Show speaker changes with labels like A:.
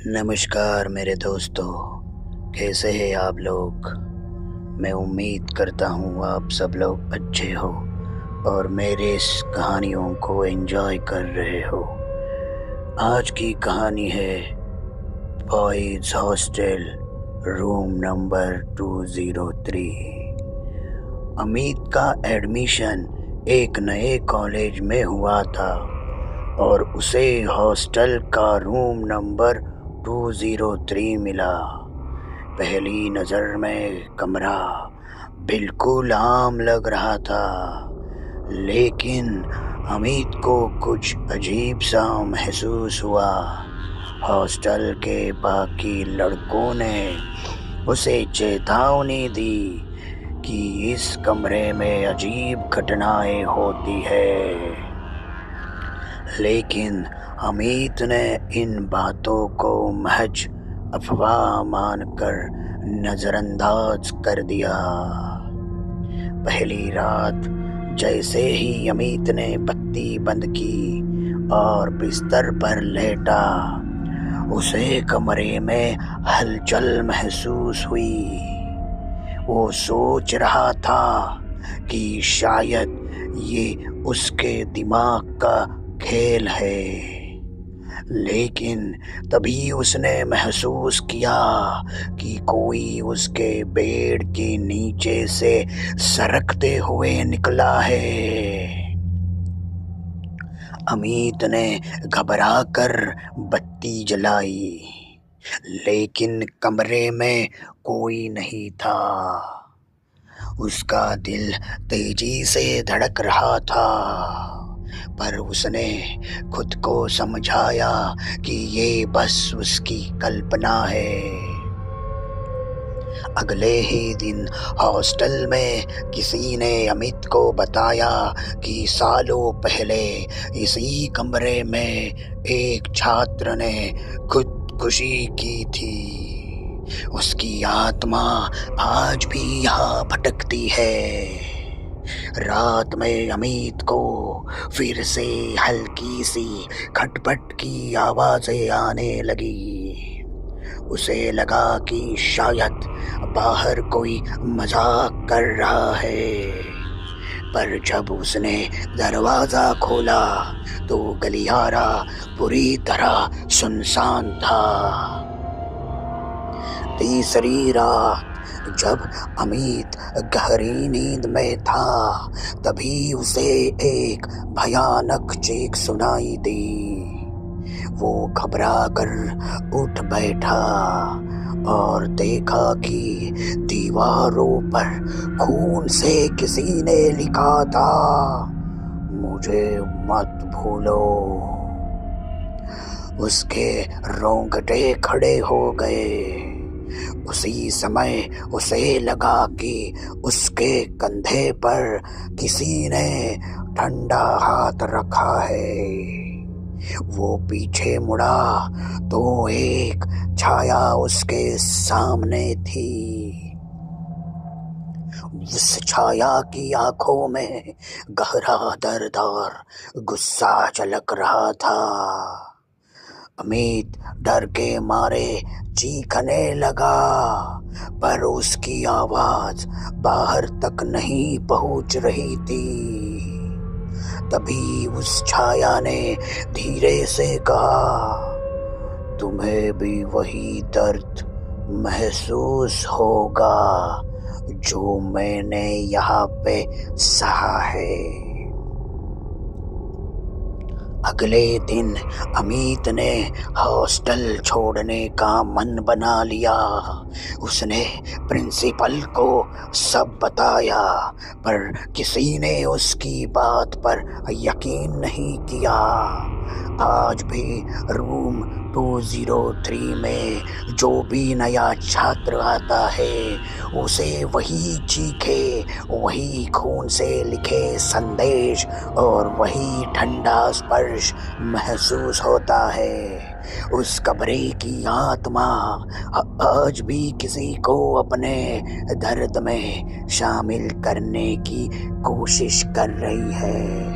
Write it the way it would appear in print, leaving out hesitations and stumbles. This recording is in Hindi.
A: नमस्कार मेरे दोस्तों, कैसे हैं आप लोग। मैं उम्मीद करता हूँ आप सब लोग अच्छे हो और मेरे इस कहानियों को एंजॉय कर रहे हो। आज की कहानी है boys hostel room number 203। Amit का एडमिशन एक नए कॉलेज में हुआ था और उसे हॉस्टल का रूम नंबर 203 मिला। पहली नज़र में कमरा बिल्कुल आम लग रहा था, लेकिन अमित को कुछ अजीब सा महसूस हुआ। हॉस्टल के बाकी लड़कों ने उसे चेतावनी दी कि इस कमरे में अजीब घटनाएं होती है, लेकिन अमित ने इन बातों को महज अफवाह मानकर नज़रअंदाज कर दिया। पहली रात जैसे ही अमित ने बत्ती बंद की और बिस्तर पर लेटा, उसे कमरे में हलचल महसूस हुई। वो सोच रहा था कि शायद ये उसके दिमाग का खेल है, लेकिन तभी उसने महसूस किया कि कोई उसके बेड के नीचे से सरकते हुए निकला है। अमित ने घबराकर बत्ती जलाई, लेकिन कमरे में कोई नहीं था। उसका दिल तेजी से धड़क रहा था, पर उसने खुद को समझाया कि ये बस उसकी कल्पना है। अगले ही दिन हॉस्टल में किसी ने अमित को बताया कि सालों पहले इसी कमरे में एक छात्र ने खुदकुशी की थी। उसकी आत्मा आज भी यहाँ भटकती है। रात में अमित को फिर से हल्की सी खटपट की आवाज़ें आने लगी। उसे लगा कि शायद बाहर कोई मजाक कर रहा है, पर जब उसने दरवाज़ा खोला तो गलियारा पूरी तरह सुनसान था। तीसरी रात जब अमित गहरी नींद में था, तभी उसे एक भयानक चीख सुनाई दी। वो घबरा कर उठ बैठा और देखा कि दीवारों पर खून से किसी ने लिखा था, मुझे मत भूलो। उसके रोंगटे खड़े हो गए। उसी समय उसे लगा कि उसके कंधे पर किसी ने ठंडा हाथ रखा है। वो पीछे मुड़ा तो एक छाया उसके सामने थी। उस छाया की आंखों में गहरा दर्द और गुस्सा झलक रहा था। अमित डर के मारे चीखने लगा, पर उसकी आवाज बाहर तक नहीं पहुंच रही थी। तभी उस छाया ने धीरे से कहा, तुम्हें भी वही दर्द महसूस होगा जो मैंने यहाँ पे सहा है। अगले दिन अमित ने हॉस्टल छोड़ने का मन बना लिया। उसने प्रिंसिपल को सब बताया, पर किसी ने उसकी बात पर यकीन नहीं किया। आज भी रूम 203 में जो भी नया छात्र आता है, उसे वही चीखे, वही खून से लिखे संदेश और वही ठंडा स्पर्श महसूस होता है। उस कमरे की आत्मा आज भी किसी को अपने दर्द में शामिल करने की कोशिश कर रही है।